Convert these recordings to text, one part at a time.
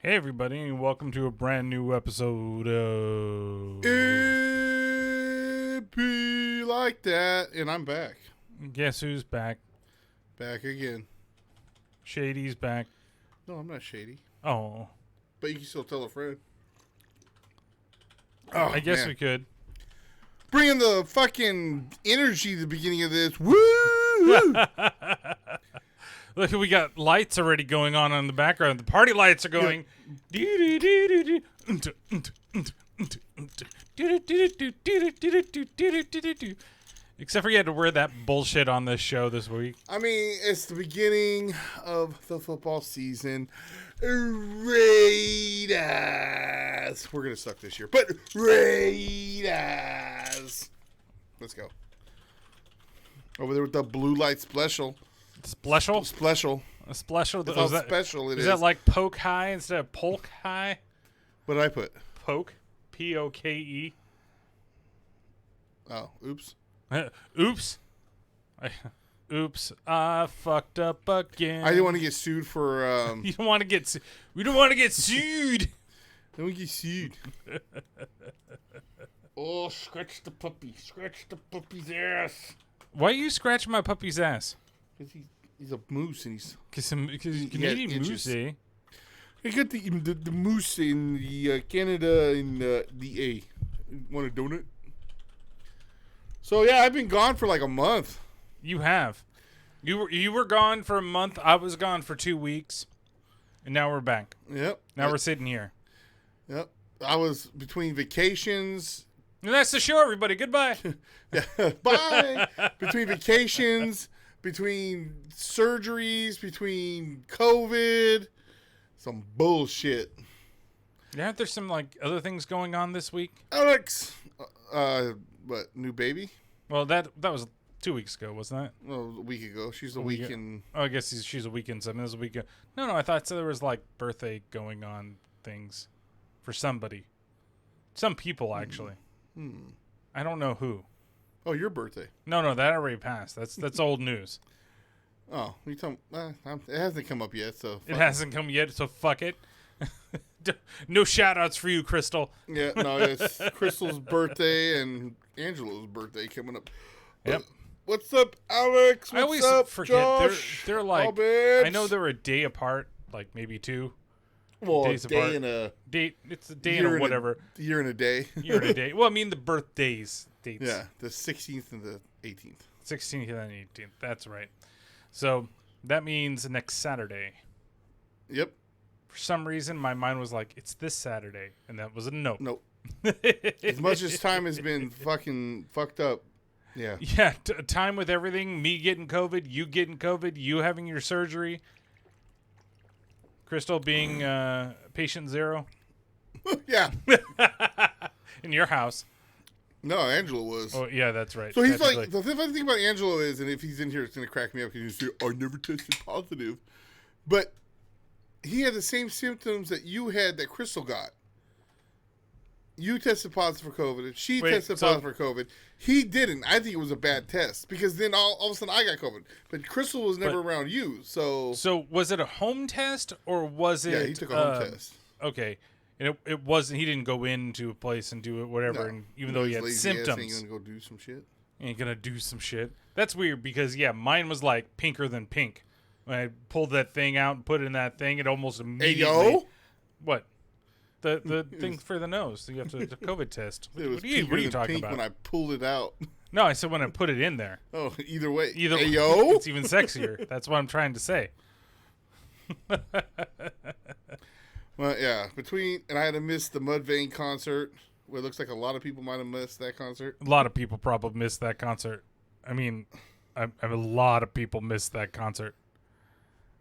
Hey everybody, and welcome to a brand new episode of It be like that, and I'm back. Guess Who's Back? Back again. Shady's back. No, I'm not shady. Oh, But you can still tell a friend. I guess man. we could. Bringing the fucking energy at the beginning of this. Woo! Look, we got lights already going on in the background. The party lights are going. Except for you had to wear that bullshit on this show this week. I mean, it's the beginning of the football season. Raiders. We're going to suck this year. But Raiders. Let's go. Over there with the blue light special. Special? Special. A special? That's how special it is. Is that like poke high instead of polk high? What did I put? Poke? P-O-K-E? Oh, oops. Oops. Oops. I fucked up again. I didn't want to get sued for... You don't want to get... We don't want to get sued. Then we get sued. Oh, scratch the puppy. Scratch the puppy's ass. Why are you scratching my puppy's ass? Because he's a moose and he's... Because he's Canadian moose, eh? I got the moose in the Canada and the A. Want a donut? So, yeah, I've been gone for like a month. You have. You were gone for a month. I was gone for 2 weeks. And now we're back. Yep. Now we're sitting here. Yep. I was between vacations. And that's the show, everybody. Goodbye. Bye. Between vacations, between surgeries, between COVID. Some bullshit. Aren't there some like other things going on this week? Alex. What, new baby? Well, that was 2 weeks ago, wasn't it? Oh, a week ago. She's a week in... Oh, I guess she's a weekend. So it was a week ago. No, I thought there was like birthday going on things for somebody. Some people, actually. I don't know who. Oh, your birthday. No, that already passed. That's old news. Oh, you tell it hasn't come up yet, so... It hasn't come yet, so fuck it. No shout-outs for you, Crystal. Yeah, no, it's Crystal's birthday and Angela's birthday coming up. Yep. What's up, Alex? What's I always up, forget. Josh? They're like... Albert? I know they're a day apart, like maybe 2. Well, days apart. It's a day and a whatever. Year and a day. Year and a day. Well, I mean the birthdays dates. Yeah, the 16th and the 18th. 16th and 18th. That's right. So that means next Saturday. Yep. For some reason, my mind was like, it's this Saturday. And that was a no. Nope. As much as time has been fucking fucked up. Yeah. Yeah, time with everything. Me getting COVID, you having your surgery. Crystal being patient 0. Yeah. In your house. No, Angela was. Oh, yeah, that's right. So he's like, the funny thing about Angelo is, and if he's in here, it's going to crack me up because he's I never tested positive. But he had the same symptoms that you had that Crystal got. You tested positive for COVID, and she tested positive for COVID. He didn't. I think it was a bad test because then all of a sudden I got COVID. But Crystal was never around you, so... So was it a home test or was it... Yeah, he took a home test. Okay. And it wasn't... He didn't go into a place and do it, whatever, No. and even though he had symptoms. Ain't gonna go do some shit. Ain't gonna do some shit. That's weird because, yeah, mine was like pinker than pink. When I pulled that thing out and put it in that thing, it almost immediately... Hey, yo? What? The thing for the nose. You have to the COVID test. It was What are you talking pink about? when I pulled it out. No, I said when I put it in there. Oh, either way. Either hey, way, yo? it's even sexier. That's what I'm trying to say. Well, yeah. And I had to miss the Mudvayne concert. Where it looks like a lot of people might have missed that concert. A lot of people probably missed that concert. I mean, a lot of people missed that concert.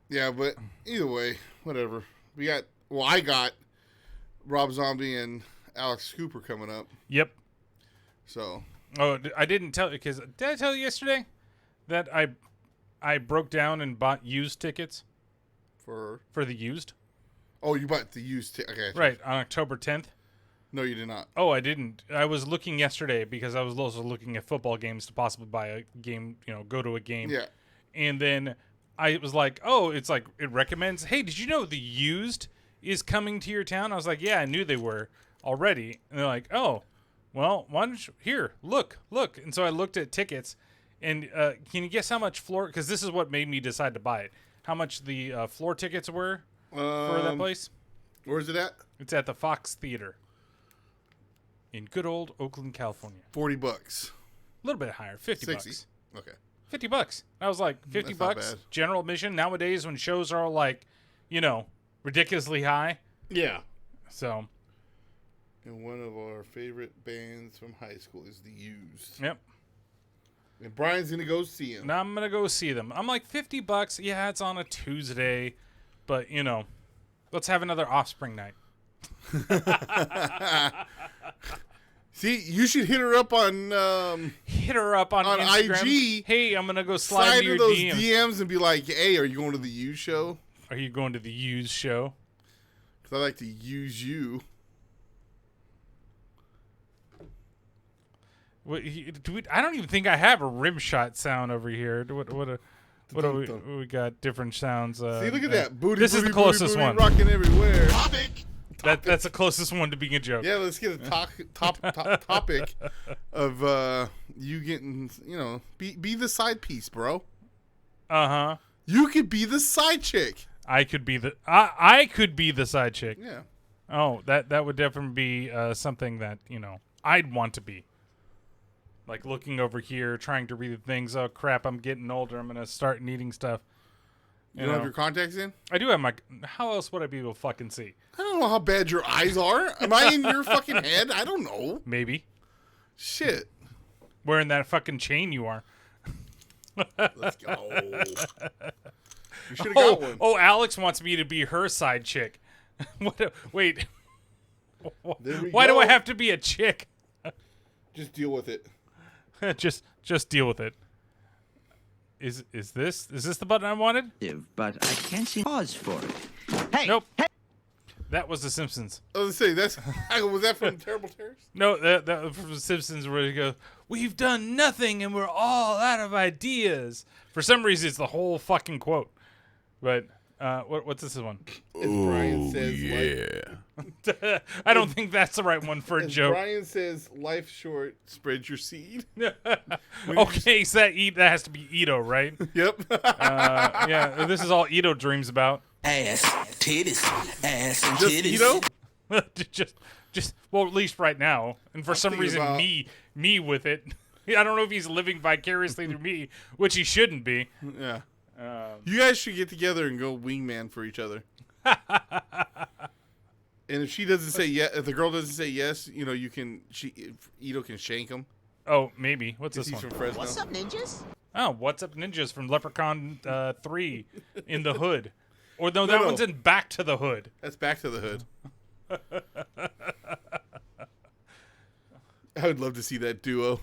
Yeah, but either way, whatever. I got Rob Zombie and Alex Cooper coming up. Yep. So. Oh, I didn't tell you because did I tell you yesterday that I broke down and bought used tickets For the used? Oh, you bought the used okay. Right, on October 10th. No, you did not. Oh, I didn't. I was looking yesterday because I was also looking at football games to possibly buy a game, go to a game. Yeah. And then I was like, oh, it's like, it recommends, hey, did you know the used is coming to your town? I was like, yeah, I knew they were already. And they're like, oh, well, why don't you, here, look. And so I looked at tickets, and can you guess how much floor, because this is what made me decide to buy it, how much the floor tickets were for that place? Where's it at? It's at the Fox Theater in good old Oakland, California. $40. A little bit higher, 50 60. bucks. Okay. $50. I was like, 50 That's not bucks, bad. general admission. Nowadays, when shows are like, ridiculously high. Yeah. So. And one of our favorite bands from high school is The Used. Yep. And Brian's going to go see him. Now I'm going to go see them. I'm like, $50. Yeah, it's on a Tuesday. But, let's have another Offspring night. See, you should hit her up on Hit her up on Instagram. IG. Hey, I'm going to go slide into your those DMs. DMs and be like, hey, are you going to the Used show? Are you going to the Used show? Because I like to use you. I don't even think I have a rim shot sound over here. What do we got? Different sounds. See, look at that. Booty, this booty, is the closest booty, one. Rocking everywhere. That's the closest one to being a joke. Yeah, let's get a topic of you getting, be the side piece, bro. Uh-huh. You could be the side chick. I could be the side chick. Yeah. Oh, that would definitely be something that, I'd want to be. Like looking over here, trying to read things. Oh, crap, I'm getting older. I'm going to start needing stuff. You don't have your contacts in? I do have my... How else would I be able to fucking see? I don't know how bad your eyes are. Am I in your fucking head? I don't know. Maybe. Shit. Wearing that fucking chain you are. Let's go. You should have got one. Oh, Alex wants me to be her side chick. Wait. Why do I have to be a chick? Just deal with it. just deal with it. Is this the button I wanted? But I can't see pause for it. Hey! Nope. Hey. That was The Simpsons. I was going to say, was that from Terrible Terrors? No, that was from The Simpsons where you go, we've done nothing and we're all out of ideas. For some reason, it's the whole fucking quote. But what's this one? As Brian says, yeah. I don't think that's the right one for a joke. Brian says, life short, spread your seed. Okay, so that has to be Ito, right? Yep. Yeah, this is all Ito dreams about. Ass, titties, ass and Just titties. Ito? just well, at least right now. And for some reason, about- me with it. I don't know if he's living vicariously through me, which he shouldn't be. Yeah. You guys should get together and go wingman for each other. And if she doesn't say yes, if the girl doesn't say yes, Ito can shank him. Oh, maybe. What's this He's one? from Fresno. What's up, ninjas? Oh, What's Up Ninjas from Leprechaun 3 in the Hood. Or no, that one's in Back to the Hood. That's Back to the Hood. I would love to see that duo.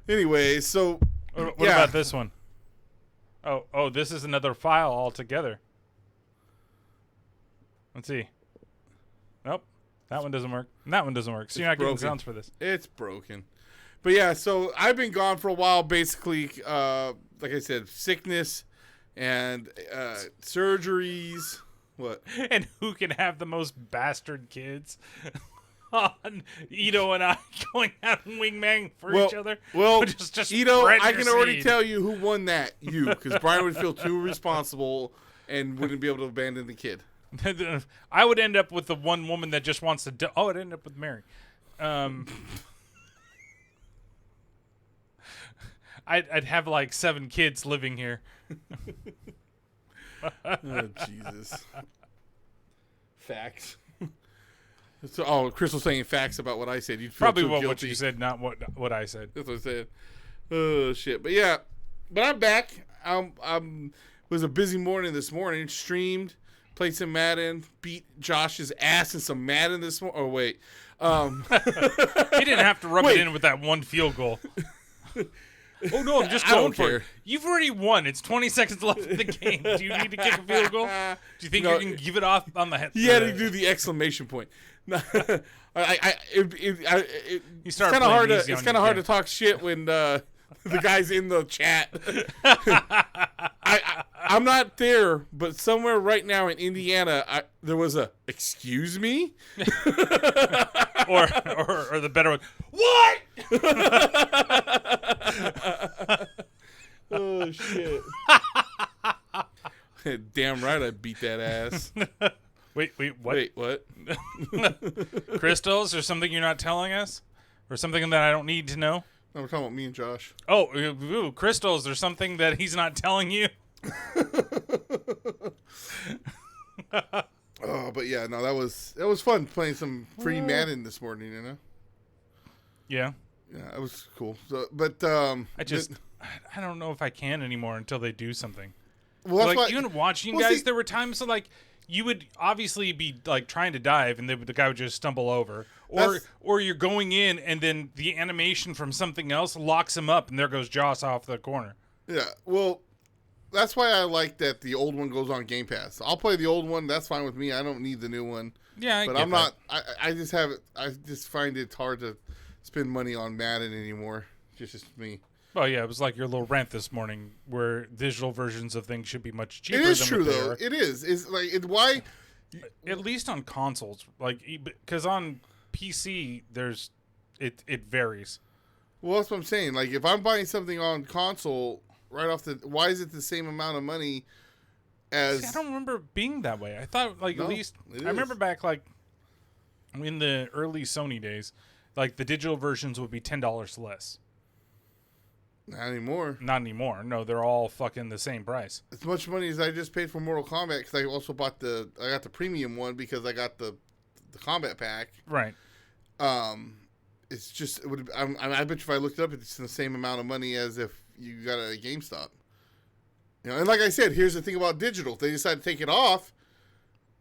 Anyway, so What about this one? Oh, this is another file altogether. Let's see. Nope. That one doesn't work. And that one doesn't work. So you're not getting sounds for this. It's broken. But yeah, so I've been gone for a while, basically, like I said, sickness and surgeries. What? And who can have the most bastard kids? On Ito and I going out and wingman for each other. Well, just Ito, spread I your can already seed. tell you who won that. You, because Brian would feel too responsible and wouldn't be able to abandon the kid. I would end up with the one woman that just wants to. I'd end up with Mary. I'd have like 7 kids living here. Oh, Jesus. Facts. So, Chris was saying facts about what I said. You'd feel Probably too what guilty. you said, not what I said. That's what I said. Oh, shit. But yeah, I'm back. I'm was a busy morning this morning. Streamed, played some Madden, beat Josh's ass in some Madden this morning. Oh, wait. He didn't have to rub it in with that one field goal. Oh, no, I'm just I don't going for care. it. You've already won. It's 20 seconds left in the game. Do you need to kick a field goal? Do you think No. you can give it off on the head? He had to do the exclamation point. No, it's started kind of hard. playing easy It's on kind of you, hard yeah. to talk shit when the guy's in the chat. I I'm not there, but somewhere right now in Indiana, there was a excuse me, or the better one. What? Oh shit! Damn right, I beat that ass. Wait, what? Wait, what? Crystals or something you're not telling us, or something that I don't need to know? No, we're talking about me and Josh. Oh, ooh, crystals or something that he's not telling you. Oh, but yeah, no, that was fun playing some free Madden this morning. You know. Yeah. Yeah, it was cool. So, but I don't know if I can anymore until they do something. well, that's Like why, even watching well, guys, see- there were times so like you would obviously be like trying to dive, and the guy would just stumble over, or you're going in, and then the animation from something else locks him up, and there goes Joss off the corner. Yeah, well, that's why I like that the old one goes on Game Pass. I'll play the old one. That's fine with me. I don't need the new one. Yeah, but I'm not. I just have it. I just find it hard to spend money on Madden anymore. Just me. Oh yeah, it was like your little rant this morning, where digital versions of things should be much cheaper. It is than true what they though. are. It is. It's like why. At least on consoles, like because on PC it varies. Well, that's what I'm saying. Like if I'm buying something on console right off the, why is it the same amount of money as? See, I don't remember it being that way. I thought like No, at least it I remember is. back like in the early Sony days, like the digital versions would be $10 less. Not anymore. Not anymore. No, they're all fucking the same price. As much money as I just paid for Mortal Kombat, because I also bought I got the premium one because I got the combat pack. Right. It's just it would. I bet you if I looked it up, it's the same amount of money as if you got it at GameStop. You know, and like I said, here's the thing about digital: if they decide to take it off,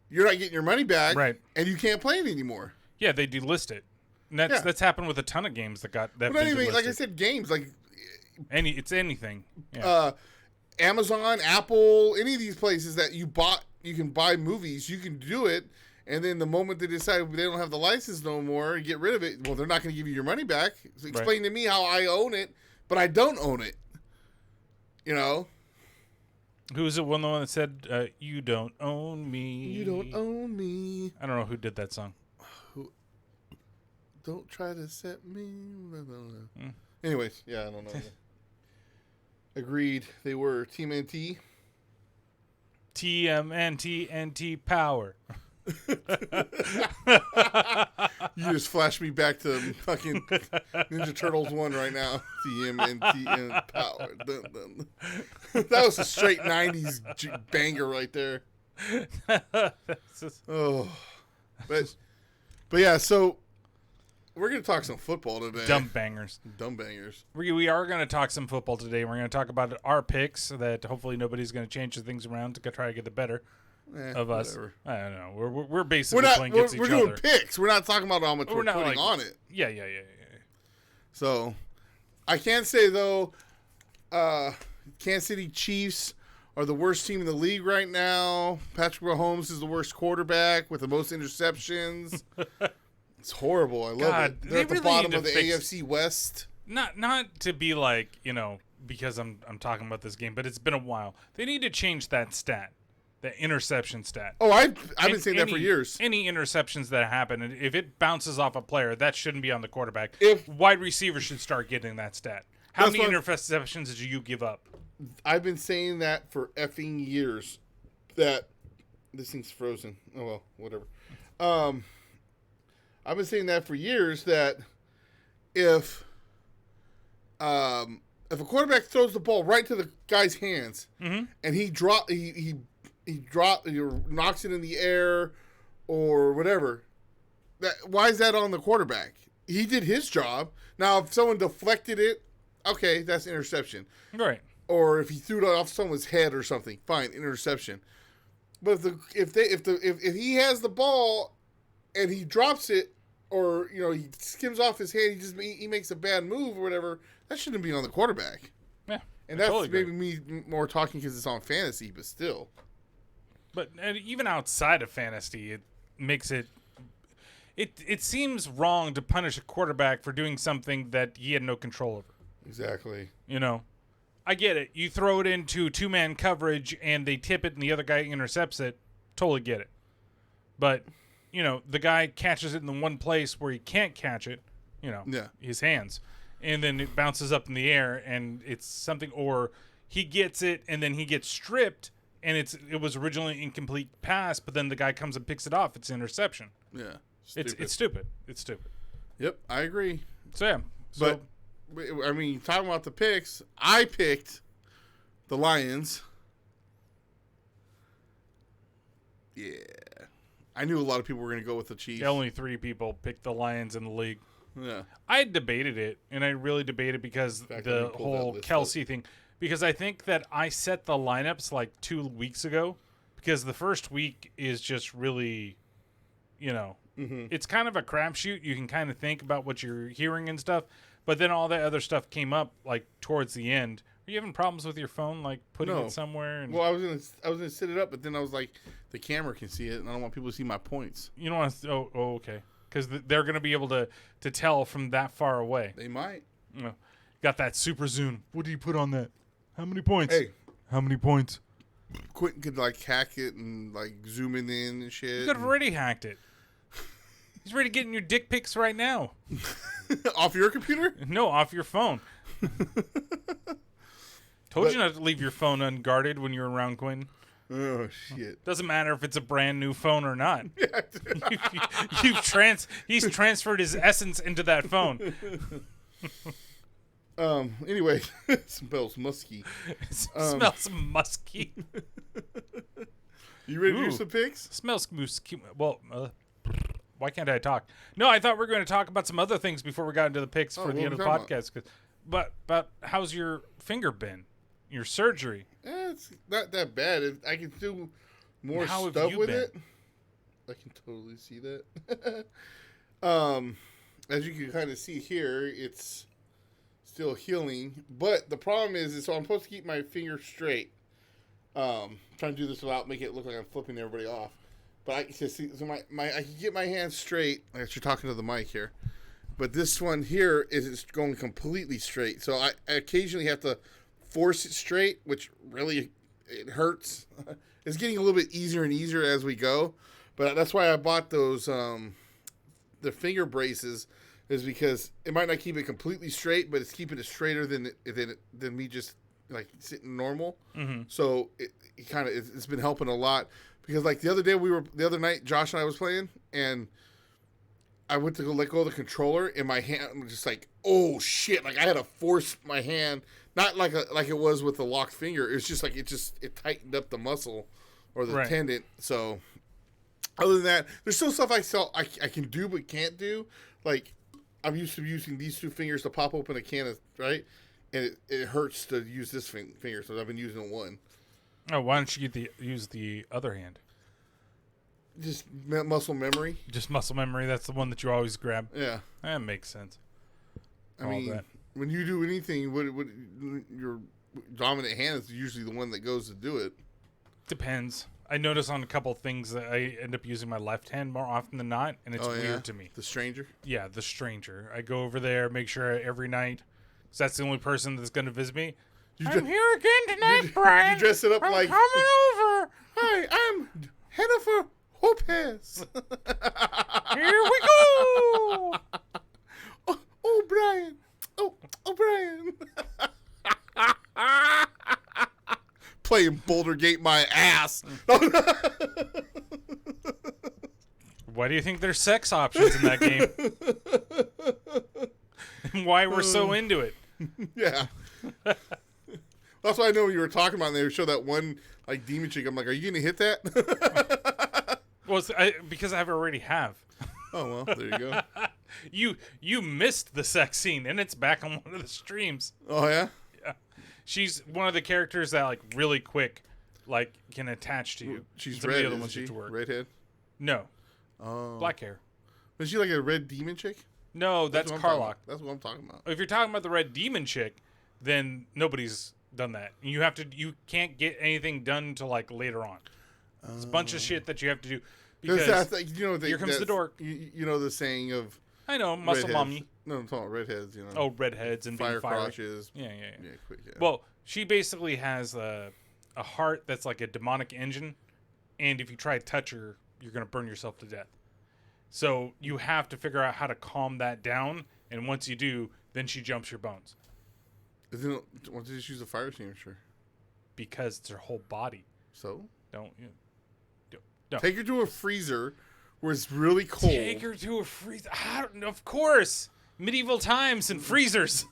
you're not getting your money back, Right. And you can't play it anymore. Yeah, they delist it. And that's happened with a ton of games that got that. But anyway, like I said, games like it's anything. Yeah. Amazon, Apple, any of these places that you can buy movies, you can do it. And then the moment they decide they don't have the license no more and get rid of it, well, they're not going to give you your money back. So explain to me how I own it, but I don't own it. You know? Who was it? One the one that said, "You don't own me. You don't own me. I don't know who did that song. Don't try to set me. Anyways, yeah, I don't know. Agreed. They were Team NT. TMNT power. You just flashed me back to fucking Ninja Turtles 1 right now. TMNT power. Dun, dun. That was a straight 90s banger right there. Oh. But yeah, so we're going to talk some football today. Dumb bangers. Dumb bangers. We are going to talk some football today. We're going to talk about our picks that hopefully nobody's going to change the things around to try to get the better of us. Whatever. I don't know. We're basically playing against each we're other. doing picks. We're not talking about how much we're not putting on it. Yeah. So, I can say, though, Kansas City Chiefs are the worst team in the league right now. Patrick Mahomes is the worst quarterback with the most interceptions. It's horrible. I love it. They're at the really bottom need of the to fix- AFC West. Not to be like, because I'm talking about this game, but it's been a while. They need to change that stat, the interception stat. Oh, I've been saying that for years. Any interceptions that happen, and if it bounces off a player, that shouldn't be on the quarterback. If- wide receivers should start getting that stat. How That's many what- interceptions did you give up? I've been saying that for effing years. That this thing's frozen. Oh well, whatever. I've been saying that for years. That if a quarterback throws the ball right to the guy's hands and he knocks it in the air or whatever, why is that on the quarterback? He did his job. Now, if someone deflected it, okay, that's interception. Right. Or if he threw it off someone's head or something, fine, interception. But if he has the ball and he drops it, or he skims off his hand, he makes a bad move or whatever, that shouldn't be on the quarterback. Yeah. And that's totally maybe me more talking because it's on fantasy, but still. But even outside of fantasy, it makes it. It seems wrong to punish a quarterback for doing something that he had no control over. Exactly. I get it. You throw it into 2-man coverage and they tip it and the other guy intercepts it. Totally get it. But, the guy catches it in the one place where he can't catch it, his hands. And then it bounces up in the air and it's something, or he gets it and then he gets stripped and it was originally an incomplete pass, but then the guy comes and picks it off. It's an interception. Yeah. It's stupid. It's stupid. Yep, I agree. So, yeah. But, I mean, talking about the picks, I picked the Lions. Yeah. I knew a lot of people were going to go with the Chiefs. Only 3 people picked the Lions in the league. Yeah. I debated it, and I really debated because the whole Kelsey thing. Because I think that I set the lineups like 2 weeks ago. Because the first week is just really, it's kind of a crapshoot. You can kind of think about what you're hearing and stuff. But then all that other stuff came up like towards the end. Are you having problems with your phone, like putting it somewhere? And... Well, I was gonna set it up, but then I was like, the camera can see it, and I don't want people to see my points. You don't want to. Oh, okay. Because they're gonna be able to tell from that far away. They might. Got that super zoom. What do you put on that? How many points? Hey, how many points? Quentin could like hack it and like zoom in and shit. You could have already hacked it. He's already getting your dick pics right now. Off your computer? No, off your phone. Told you not to leave your phone unguarded when you're around Quentin. Oh shit! Doesn't matter if it's a brand new phone or not. He's transferred his essence into that phone. Anyway, it smells musky. Smells musky. You ready to do some picks? Smells musky. Well, why can't I talk? No, I thought we were going to talk about some other things before we got into the picks for the end of the podcast. But how's your finger been? Your surgery? It's not that bad. I can do more How stuff have you with been? it. I can totally see that. As you can kind of see here, it's still healing. But the problem is so I'm supposed to keep my finger straight. Trying to do this without making it look like I'm flipping everybody off. But I can see, so I can get my hands straight. I guess you're talking to the mic here. But this one here is going completely straight. So I occasionally have to force it straight, which really it hurts. It's getting a little bit easier and easier as we go. But that's why I bought those the finger braces, is because it might not keep it completely straight, but it's keeping it straighter than me just like sitting normal. Mm-hmm. So it's been helping a lot. Because like the other night, Josh and I was playing, and I went to go let go of the controller, and my hand was just like, oh shit! Like I had to force my hand, not like it was with the locked finger. It's just like it tightened up the muscle or the tendon. So other than that, there's still stuff I can do but can't do. Like I'm used to using these 2 fingers to pop open a can of and it hurts to use this finger, so I've been using one. Oh, why don't you use the other hand? Just muscle memory. Just muscle memory. That's the one that you always grab. Yeah, that makes sense. I mean, when you do anything, what your dominant hand is usually the one that goes to do it. Depends. I notice on a couple things that I end up using my left hand more often than not, and it's weird to me. The stranger? Yeah, the stranger. I go over there, make sure every night, because that's the only person that's going to visit me. I'm here again tonight, Brian. You dress it up I'm like... coming over. Hi, I'm Jennifer Lopez. Here we go. Oh, Brian. Oh, Brian. Playing Boulder Gate my ass. Why do you think there's sex options in that game? And why we're so into it? Yeah. That's why I know when you were talking about it, they showed that one like demon chick. I'm like, are you going to hit that? Well, because I've already have. Oh, well, there you go. You missed the sex scene, and it's back on one of the streams. Oh, yeah? Yeah. She's one of the characters that, like, really quick, like, can attach to you. She's red, isn't she? Redhead? No. Oh. Black hair. Was she like a red demon chick? No, that's Karlach. That's what I'm talking about. If you're talking about the red demon chick, then nobody's done that. You can't get anything done until, like, later on. It's a bunch of shit that you have to do. Because here comes the dork. You know the saying of... I know, muscle redheads. mommy. No, I'm talking about redheads. You know. Oh, redheads and fire being fiery. crotches. Yeah. Yeah, quick. Yeah. Well, she basically has a heart that's like a demonic engine, and if you try to touch her, you're gonna burn yourself to death. So you have to figure out how to calm that down, and once you do, then she jumps your bones why don't you just use a fire extinguisher? because it's her whole body. So Don't you? take her to a freezer where it's really cold. Take her to a freezer. Of course, medieval times and freezers.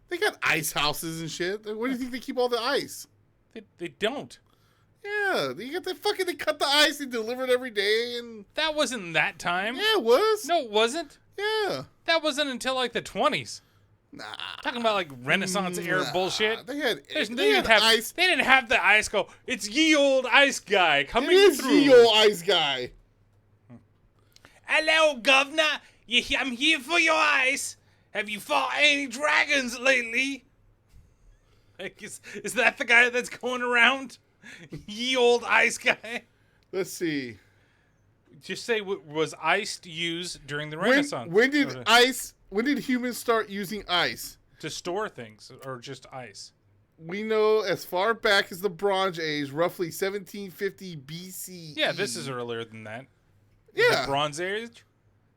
They got ice houses and shit. Where do you think they keep all the ice? They don't. Yeah, they got they cut the ice. They deliver it every day, and That wasn't that time. yeah, it was. No, it wasn't. Yeah. That wasn't until like the 20s. Nah. Talking about like Renaissance era bullshit. They had They they didn't had have ice. They didn't have the ice go. It's ye old ice guy coming It is through. the old ice guy. Hello, governor. I'm here for your ice. Have you fought any dragons lately? Like, is that the guy that's going around? Ye old ice guy. Let's see. Just say, was ice used during the Renaissance? When did humans start using ice? To store things, or just ice? We know as far back as the Bronze Age, roughly 1750 BCE. Yeah, this is earlier than that. Yeah. The Bronze Age?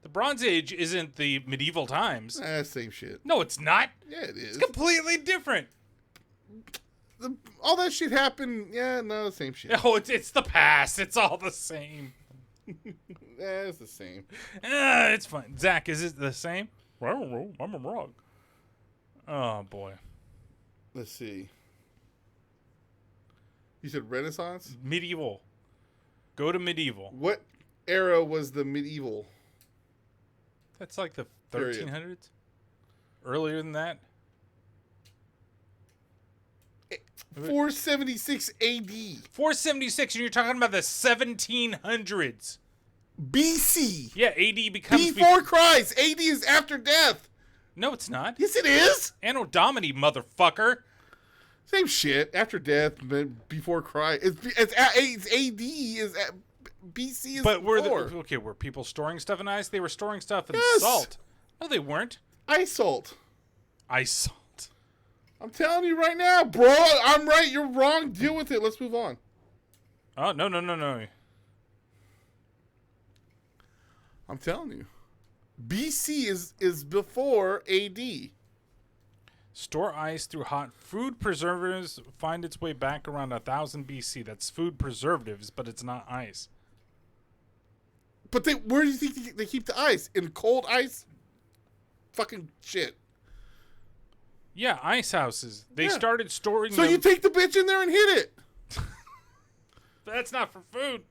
The Bronze Age isn't the medieval times. Same shit. No, it's not. Yeah, it is. It's completely different. All that shit happened. Yeah, no, same shit. Oh, it's the past. It's all the same. Yeah, it's the same. It's fine. Zach, is it the same? I don't know. I'm wrong. Oh, boy. Let's see. You said Renaissance? Medieval. Go to medieval. What era was the medieval? That's like the Period. 1300s? Earlier than that? 476 AD. 476, and you're talking about the 1700s. BC. Yeah, AD becomes... Before Christ. AD is after death. No, it's not. Yes, it is. Anno Domini, motherfucker. Same shit. After death, then before Christ. It's AD is BC is But before. were people storing stuff in ice? They were storing stuff in Yes. salt. No, they weren't. Ice salt. Ice salt. I'm telling you right now, bro. I'm right. You're wrong. Deal with it. Let's move on. Oh, no. I'm telling you. BC is before AD. Store ice through hot food preservatives find its way back around 1000 BC. That's food preservatives, but it's not ice. But where do you think they keep the ice? In cold ice? Fucking shit. Yeah, ice houses. They Yeah. started storing So them. you take the bitch in there and hit it. That's not for food.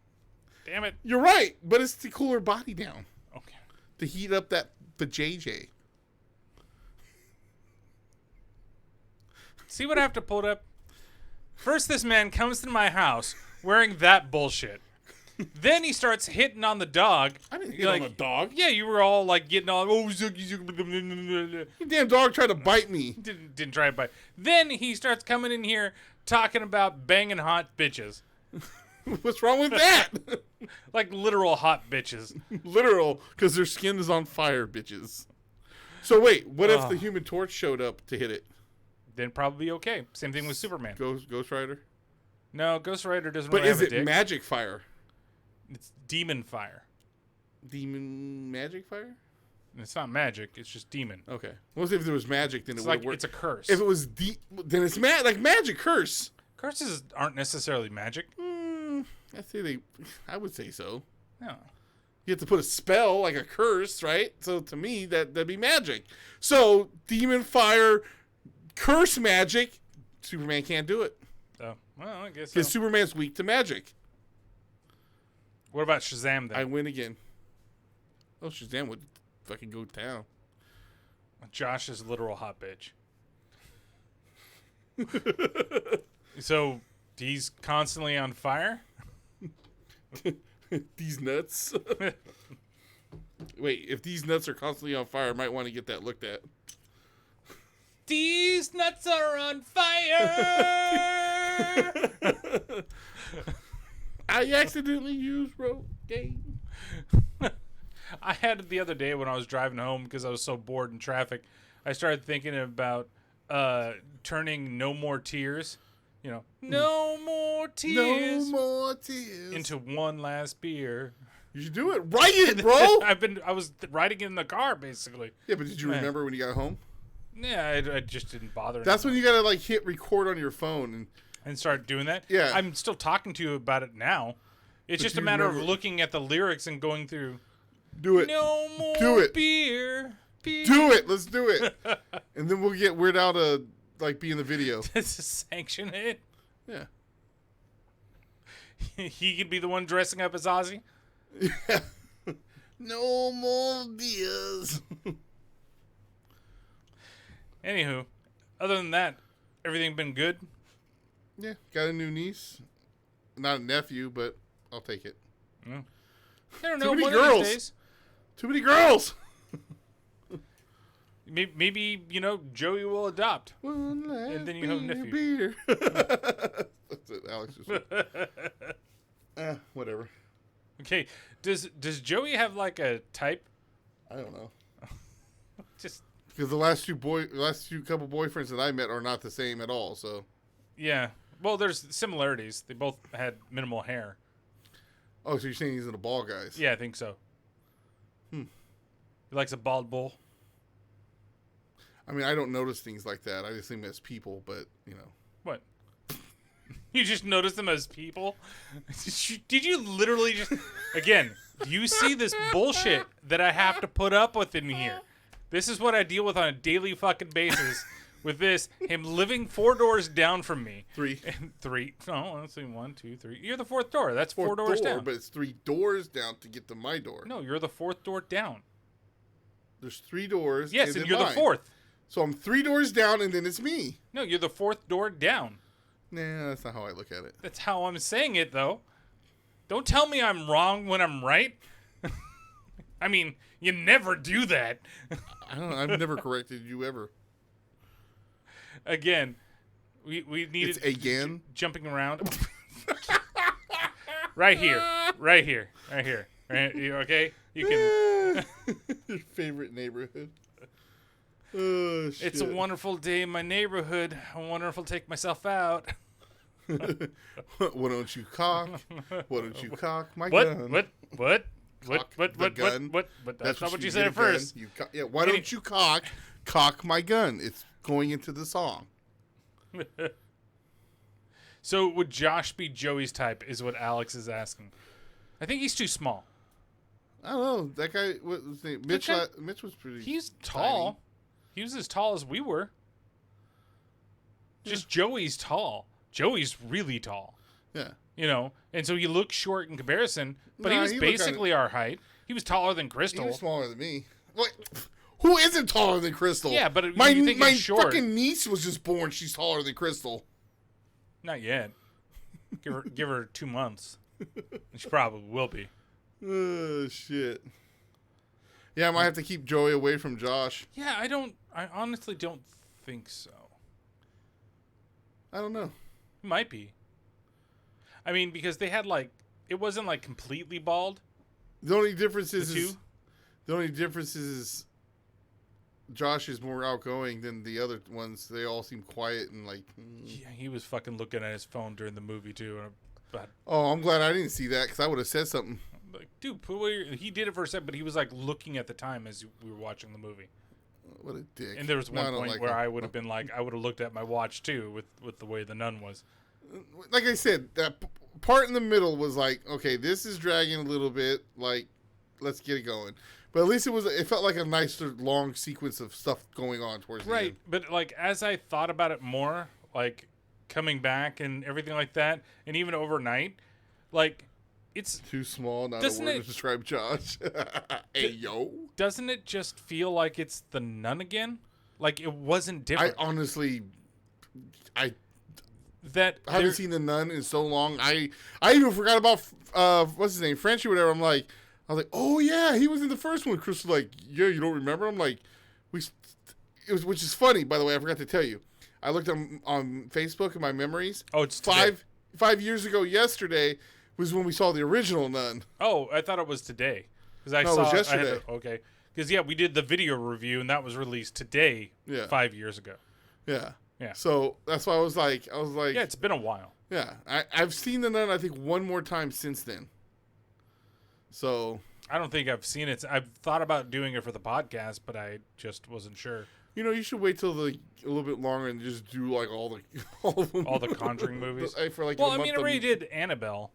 Damn it. You're right, but it's to cool her body down. Okay. To heat up the JJ. See what I have to pull it up? First, this man comes to my house wearing that bullshit. Then he starts hitting on the dog. I didn't hit You're on the dog. Yeah, you were all like getting all, You damn dog tried to bite me. didn't try to bite. Then he starts coming in here talking about banging hot bitches. What's wrong with that? Like literal hot bitches. Literal, because their skin is on fire, bitches. So wait, what if the Human Torch showed up to hit it? Then probably okay. Same thing with Superman. Ghost Rider? No, Ghost Rider doesn't But really is have a it dick. magic fire? It's demon fire. Demon magic fire? It's not magic. It's just demon. Okay. What if there was magic, then It's it would like work. it's a curse. If it was then it's like magic curse. Curses aren't necessarily magic. I would say so. No. You have to put a spell like a curse, right? So to me, that'd be magic. So demon fire, curse magic. Superman can't do it Oh, well, I guess so. because Superman's weak to magic. What about Shazam then? I win again. Oh, Shazam would fucking go down. Josh is a literal hot bitch. So he's constantly on fire? These nuts. Wait, if these nuts are constantly on fire, I might want to get that looked at. These nuts are on fire! I accidentally used rogaine. I had it the other day when I was driving home because I was so bored in traffic. I started thinking about turning No More Tears, no more tears, No more tears. into one last beer. You should do it. Write it, bro. I was writing it in the car basically. Yeah, but did you remember when you got home? Yeah, I just didn't bother. That's when you gotta like hit record on your phone and start doing that. Yeah. I'm still talking to you about it now. It's just a matter of looking at the lyrics and going through. Do it. No more Do it. beer. Do it. Let's do it. And then we'll get Weird Al to like be in the video. Does it sanction it? Yeah. He could be the one dressing up as Ozzy. Yeah. No more beers. Anywho, other than that, everything been good? Yeah, got a new niece. Not a nephew, but I'll take it. I don't Too know. many One girls. of these days. Too many girls. Maybe Joey will adopt. One last And then you have a nephew. beer. That's it, Alex. Whatever. Okay. Does Joey have like a type? I don't know. Just Because the last few couple boyfriends that I met are not the same at all. So. yeah. Well, there's similarities. They both had minimal hair. Oh, so you're saying he's into bald guys? Yeah, I think so. He likes a bald bull. I mean, I don't notice things like that. I just think as people, but What? You just notice them as people? Did you literally just... Again, do you see this bullshit that I have to put up with in here? This is what I deal with on a daily fucking basis with this. Him living 4 doors down from me. 3. And 3. No, let's see. 1, 2, 3. You're the 4th door. That's 4 doors down. But it's 3 doors down to get to my door. No, you're the 4th door down. There's 3 doors. Yes, and you're mine. the 4th. So I'm 3 doors down, and then it's me. No, you're the 4th door down. Nah, that's not how I look at it. That's how I'm saying it, though. Don't tell me I'm wrong when I'm right. I mean, you never do that. I don't know. I've never corrected you ever. Again, we needed It's again? jumping around. Right here. Right here. Right here. Right, you okay? You can. Your favorite neighborhood. Oh, shit. It's a wonderful day in my neighborhood. I wonder if I'll take myself out. Why don't you cock? Why don't you cock my What? gun? What? Cock the gun. What? But that's not what you get said a at first. gun. Yeah, why don't you cock my gun? It's going into the song. So would Josh be Joey's type? Is what Alex is asking. I think he's too small. I don't know. That guy, what was his name? Mitch. guy- Mitch was pretty. He's tall. He was as tall as we were. Just Joey's tall. Joey's really tall. Yeah. And so he looks short in comparison, but he Nah, was he looked basically our height. He was taller than He Crystal. was smaller than me. What? Who isn't taller than Crystal? Yeah, but my you think my he's short. fucking niece was just born. She's taller than Crystal. Not yet. Give her 2 months. She probably will be. Oh shit. Yeah, I might have to keep Joey away from Josh. Yeah, I honestly don't think so. I don't know. Might be. I mean, because they had it wasn't completely bald. The only difference is, two? Josh is more outgoing than the other ones. They all seem quiet and Yeah, he was fucking looking at his phone during the movie too. But Oh, I'm glad I didn't see that because I would have said something. dude, he did it for a second, but he was looking at the time as we were watching the movie. What a dick. And there was No, I one don't point like where him. I would have been I would have looked at my watch too with the way the nun was. Like I said, that part in the middle was okay, this is dragging a little bit. Let's get it going. But at least it felt like a nice long sequence of stuff going on towards the end. But as I thought about it more, coming back and everything like that, and even overnight, it's Too small, not a Doesn't word it- to describe Josh. Hey, yo. doesn't it just feel like it's the nun again? It wasn't I different. honestly, I that haven't there- seen the nun in so long. I even forgot about what's his name, Frenchie, or whatever. I was like, oh yeah, he was in the first one. Chris was like, yeah, you don't remember? I'm like, which is funny, by the way. I forgot to tell you. I looked on Facebook in my memories. Oh, it's today. 5 years ago yesterday was when we saw the original nun. Oh, I thought it was today. Because I No, it saw was I had yesterday. okay. Because we did the video review and that was released today. Yeah. 5 years ago. Yeah. Yeah. So that's why I was like, Yeah, it's been a while. yeah. I've seen The Nun, I think, one more time since then. So I don't think I've seen it. I've thought about doing it for the podcast, but I just wasn't sure. you should wait till a little bit longer and just do like all All the Conjuring movies. For like Well, a I month mean, I already did Annabelle.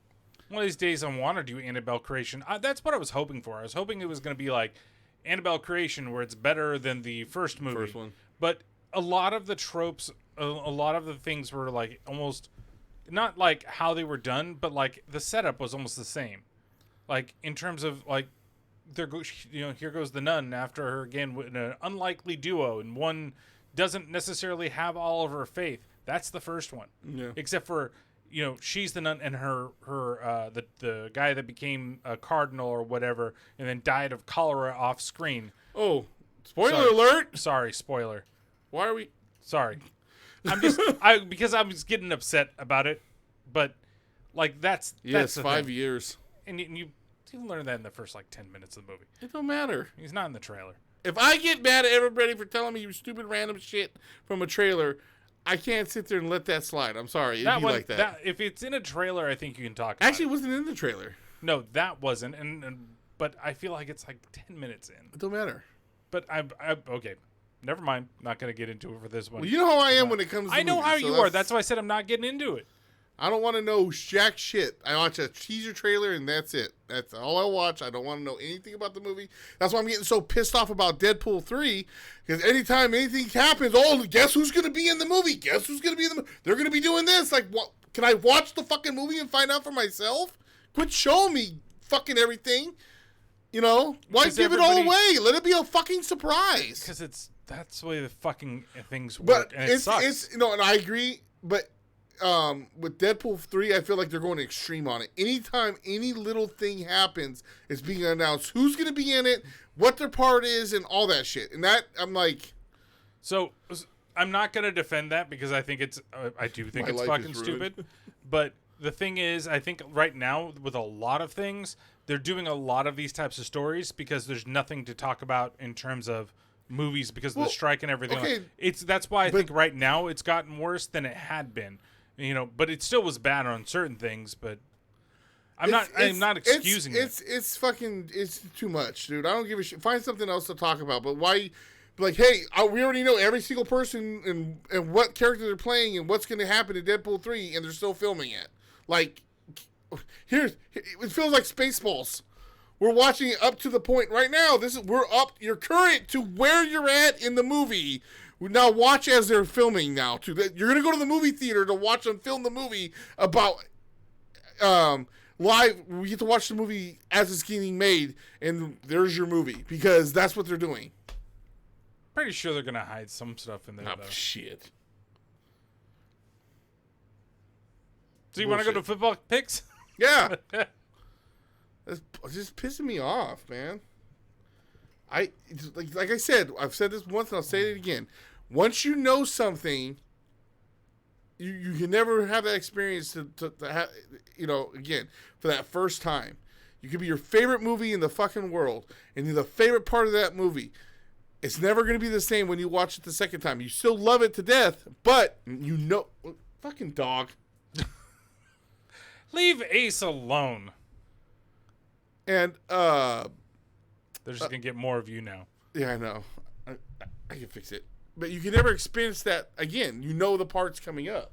One of these days, I want to do Annabelle Creation. That's what I was hoping for. I was hoping it was going to be like Annabelle Creation, where it's better than the first movie. First one. But a lot of the tropes, a lot of the things were like almost not like how they were done, but like the setup was almost the same. Like in terms of like here goes the nun after her again with an unlikely duo, and one doesn't necessarily have all of her faith. That's the first one. Yeah. Except for she's the nun, and the guy that became a cardinal or whatever, and then died of cholera off screen. Oh, spoiler Sorry. alert! Sorry, spoiler. Why are we? Sorry. I'm just because I was getting upset about it, but like that's the 5 thing. years. And you learn that in the first like 10 minutes of the movie. It don't matter. He's not in the trailer. If I get mad at everybody for telling me you stupid random shit from a trailer, I can't sit there and let that slide. I'm sorry. It'd be like that. If it's in a trailer, I think you can talk about Actually, it. it wasn't in the trailer. No, that wasn't. But I feel like it's like 10 minutes in. It don't matter. But I okay. Never mind. Not going to get into it for this one. Well, you know how I am when it comes to I know movies, how so you are. That's why I said I'm not getting into it. I don't want to know jack shit. I watch a teaser trailer and that's it. That's all I watch. I don't want to know anything about the movie. That's why I'm getting so pissed off about Deadpool 3. Because anytime anything happens, guess who's going to be in the movie? Guess who's going to be in the movie? They're going to be doing this. Like, what? Can I watch the fucking movie and find out for myself? Quit showing me fucking everything. Why Because give it all away? Let it be a fucking surprise. Because that's the way the fucking things But work, and it sucks. and I agree, but with Deadpool 3, I feel like they're going extreme on it. Anytime any little thing happens, it's being announced who's going to be in it, what their part is, and all that shit. And that, I'm like... So, I'm not going to defend that because I think I do think My it's life fucking is ruined. stupid. But the thing is, I think right now, with a lot of things, they're doing a lot of these types of stories because there's nothing to talk about in terms of movies because of the strike and everything. okay, That's why I think right now it's gotten worse than it had been. But it still was bad on certain things. But I'm not excusing it. It's fucking, it's too much, dude. I don't give a shit. Find something else to talk about. But why, like, hey, we already know every single person and what character they're playing and what's going to happen in Deadpool 3, and they're still filming it. Like, it feels like Spaceballs. We're watching it up to the point right now. You're current to where you're at in the movie. Now watch as they're filming now. You're going to go to the movie theater to watch them film the movie about live. We get to watch the movie as it's getting made, and there's your movie because that's what they're doing. Pretty sure they're going to hide some stuff in there, though. Shit. So you want to go to football picks? Yeah. That's just pissing me off, man. Like I said, I've said this once and I'll say it again. Once you know something, you can never have that experience to have, again, for that first time. You could be your favorite movie in the fucking world, and you're the favorite part of that movie. It's never going to be the same when you watch it the second time. You still love it to death, but fucking dog. Leave Ace alone. And, they're just going to get more of you now. yeah, I know. I can fix it. But you can never experience that again. You know the part's coming up.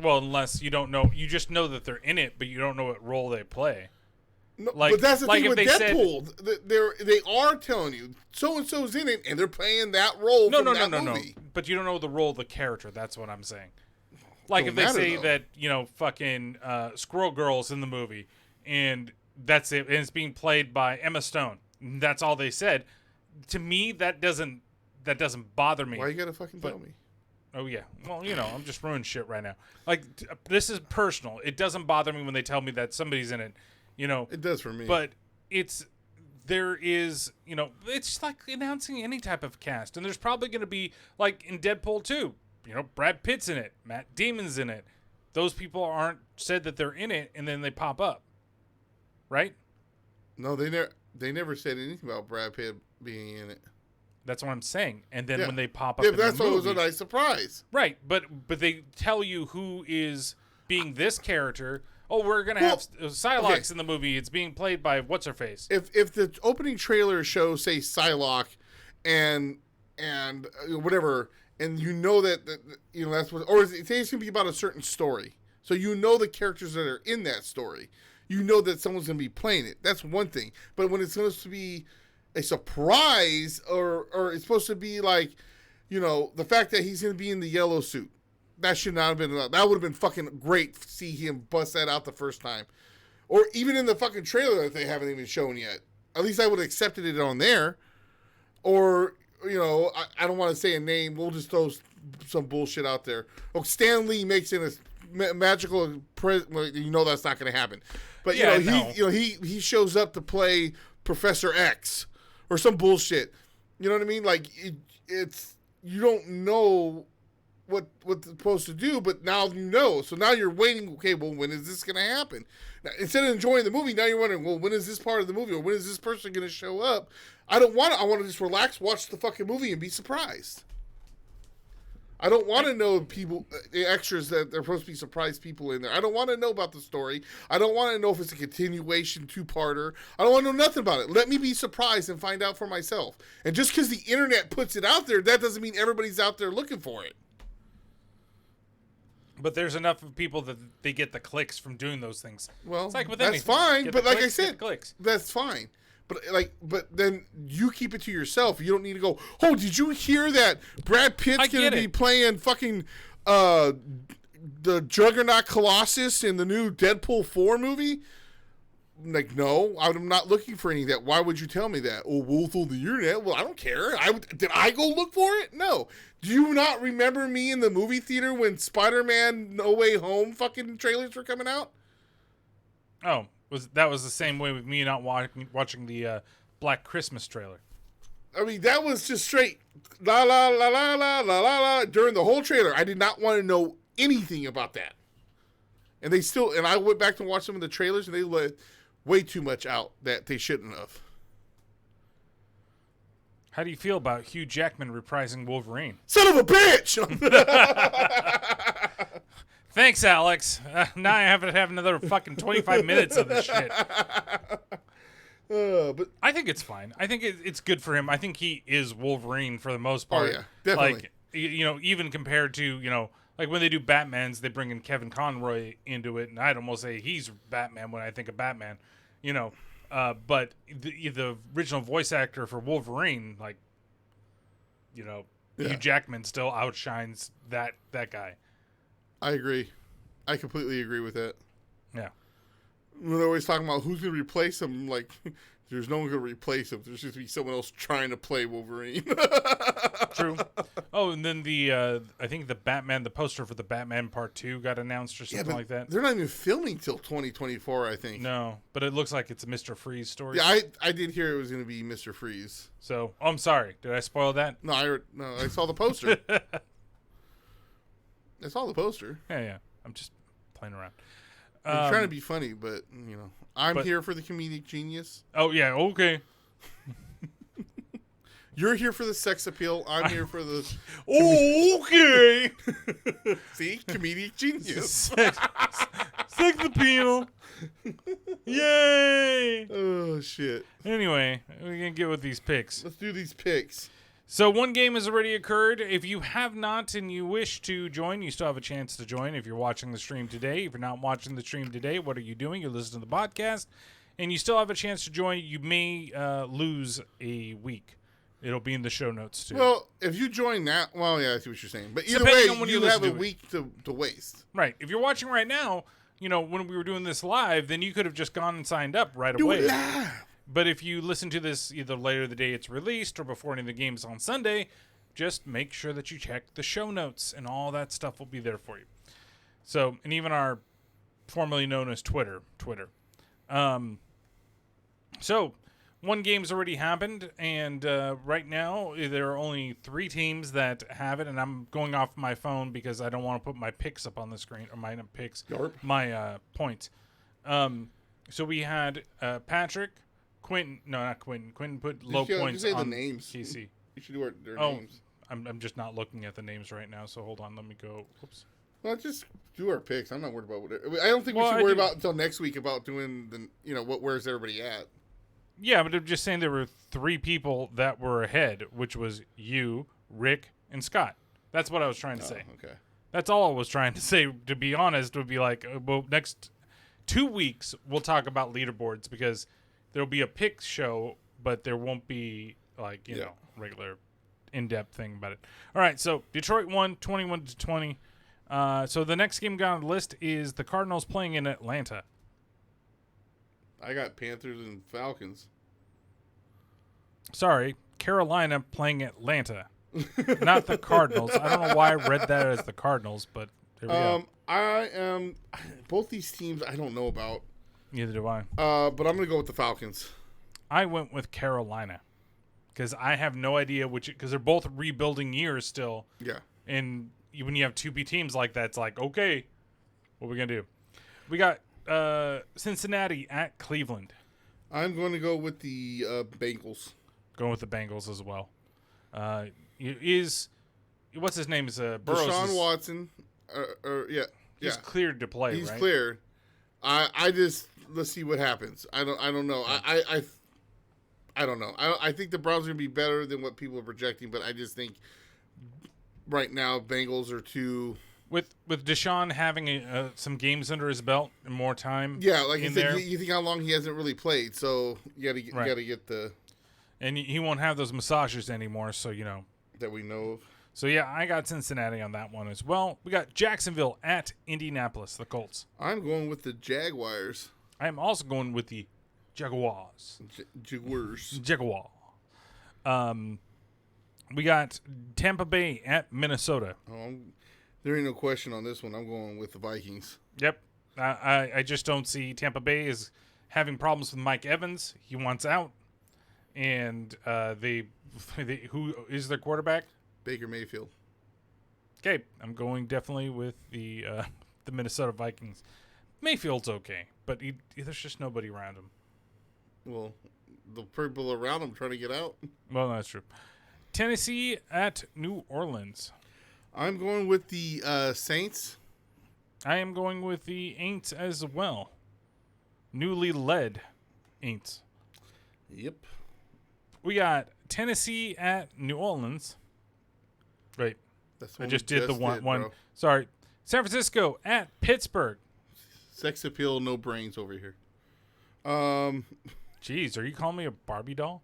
Well, unless you don't know. You just know that they're in it, but you don't know what role they play. No, Like- but that's the like thing if with they said- Deadpool. They are telling you so-and-so's in it, and they're playing that role No, from no, that no. movie. But you don't know the role of the character. That's what I'm saying. Like Don't if they matter, say though. that, fucking Squirrel Girl's in the movie, and that's it, and it's being played by Emma Stone. That's all they said. To me, that doesn't bother me. Why you gotta fucking tell me? Oh, yeah. Well, I'm just ruining shit right now. Like, this is personal. It doesn't bother me when they tell me that somebody's in it, It does for me. But it's just like announcing any type of cast. And there's probably going to be, like in Deadpool 2, Brad Pitt's in it. Matt Damon's in it. Those people aren't said that they're in it, and then they pop up. right? No, they never said anything about Brad Pitt being in it. That's what I'm saying. And then when they pop up Yeah, in that's the what movie, was a nice surprise. right? But they tell you who is being this character. Oh, we're gonna have Psylocke in the movie. It's being played by what's her face. If the opening trailer shows, say, Psylocke and whatever, and you know that that's what, or say it's gonna be about a certain story, so you know the characters that are in that story, you know that someone's gonna be playing it. That's one thing. But when it's supposed to be a surprise, or it's supposed to be like, the fact that he's gonna be in the yellow suit, that should not have been enough. That would have been fucking great to see him bust that out the first time, or even in the fucking trailer that they haven't even shown yet. At least I would have accepted it on there. Or, I don't want to say a name. We'll just throw some bullshit out there. Oh, Stan Lee makes it a magical. Well, that's not going to happen. But he shows up to play Professor X or some bullshit. You know what I mean? Like it's you don't know what it's supposed to do, but now you know. So now you're waiting. Okay, well, when is this going to happen? Now, instead of enjoying the movie, now you're wondering, well, when is this part of the movie, or when is this person going to show up? I want to just relax, watch the fucking movie, and be surprised. I don't want to know people, the extras that they're supposed to be surprised people in there. I don't want to know about the story. I don't want to know if it's a continuation, two-parter. I don't want to know nothing about it. Let me be surprised and find out for myself. And just because the internet puts it out there, that doesn't mean everybody's out there looking for it. But there's enough of people that they get the clicks from doing those things. Well, it's like with that's anything. fine. Get But the like clicks, I get said, the clicks. that's fine. But then you keep it to yourself. You don't need to go, oh, did you hear that Brad Pitt's going to be playing fucking the Juggernaut Colossus in the new Deadpool 4 movie? Like, no, I'm not looking for any of that. Why would you tell me that? Oh, well, it's on the internet. Well, I don't care. Did I go look for it? No. Do you not remember me in the movie theater when Spider-Man No Way Home fucking trailers were coming out? Oh, that was the same way with me not watching the Black Christmas trailer. I mean, that was just straight la la la la la la la la during the whole trailer. I did not want to know anything about that. And I went back to watch some of the trailers, and they let way too much out that they shouldn't have. How do you feel about Hugh Jackman reprising Wolverine? Son of a bitch! Thanks, Alex. Now I have to have another fucking 25 minutes of this shit. But I think it's fine. I think it's good for him. I think he is Wolverine for the most part. Oh, yeah, definitely. Like, even compared to, like when they do Batmans, they bring in Kevin Conroy into it, and I'd almost say he's Batman when I think of Batman, But the original voice actor for Wolverine, like, Hugh Jackman still outshines that guy. I agree. I completely agree with that. Yeah. When they're always talking about who's going to replace him, like, there's no one going to replace him. There's just going to be someone else trying to play Wolverine. True. Oh, and then I think the poster for the Batman Part 2 got announced or something like that. They're not even filming till 2024, I think. No, but it looks like it's a Mr. Freeze story. Yeah, I did hear it was going to be Mr. Freeze. So, I'm sorry. Did I spoil that? No, I saw the poster. I saw the poster. Yeah. I'm just playing around. I'm trying to be funny, but, I'm here for the comedic genius. Oh, yeah, okay. You're here for the sex appeal. I'm here for the... Okay! See? Comedic genius. Sex appeal. Yay! Oh, shit. Anyway, we're going to get with these picks. Let's do these picks. So one game has already occurred. If you have not and you wish to join, you still have a chance to join if you're watching the stream today. If you're not watching the stream today, what are you doing? You're listening to the podcast, and you still have a chance to join. You may lose a week. It'll be in the show notes, too. Well, if you join that, well, yeah, I see what you're saying. But either Depending way, on when you you have a listen to week to waste. Right. If you're watching right now, when we were doing this live, then you could have just gone and signed up right away. Do it live. But if you listen to this either later the day it's released or before any of the games on Sunday, just make sure that you check the show notes, and all that stuff will be there for you. So, and even our formerly known as Twitter. So, one game's already happened, and right now there are only 3 teams that have it, and I'm going off my phone because I don't want to put my picks up on the screen, or my picks, Yarp. my points. So we had Patrick, Quentin. No, not Quentin. Quentin put low Just points say on the names. KC. You should do their Oh, names. I'm just not looking at the names right now. So hold on. Let me go. Oops. Well, just do our picks. I'm not worried about what. I don't think we Well, should I worry do- about until next week about doing where's everybody at. Yeah, but I'm just saying there were 3 people that were ahead, which was you, Rick, and Scott. That's what I was trying to say. Okay. That's all I was trying to say. To be honest, would be like, well, next 2 weeks we'll talk about leaderboards because there'll be a pick show, but there won't be like you know regular in-depth thing about it. All right, so Detroit won 21-20. So the next game we got on the list is the Cardinals playing in Atlanta. I got Panthers and Falcons. Sorry, Carolina playing Atlanta, not the Cardinals. I don't know why I read that as the Cardinals, but there we go. I am both these teams I don't know about. Neither do I. But I'm gonna go with the Falcons. I went with Carolina because I have no idea because they're both rebuilding years still. Yeah. And when you have 2B teams like that, it's like, okay, what are we going to do? We got Cincinnati at Cleveland. I'm going to go with the Bengals. Going with the Bengals as well. What's his name? Is Burrows? Deshaun Watson. He's cleared to play, He's right? cleared. I just let's see what happens. I don't know. I don't know. I think the Browns are going to be better than what people are projecting, but I just think right now Bengals are too. With Deshaun having some games under his belt and more time. Yeah, like you in said, there, you think how long he hasn't really played, so you got to get the and he won't have those massages anymore. So that we know of. So yeah, I got Cincinnati on that one as well. We got Jacksonville at Indianapolis, the Colts. I'm going with the Jaguars. I am also going with the Jaguars. Jaguars. Jaguar. We got Tampa Bay at Minnesota. There ain't no question on this one. I'm going with the Vikings. Yep. I just don't see Tampa Bay is having problems with Mike Evans. He wants out. And who is their quarterback? Baker Mayfield. Okay, I'm going definitely with the Minnesota Vikings. Mayfield's okay, but there's just nobody around him. Well, the people around him trying to get out. Well, that's true. Tennessee at New Orleans. I'm going with the Saints. I am going with the Aints as well. Newly led Aints. Yep. We got Tennessee at New Orleans. Right. That's I just did the one. Sorry. San Francisco at Pittsburgh. Sex appeal, no brains over here. Jeez, are you calling me a Barbie doll?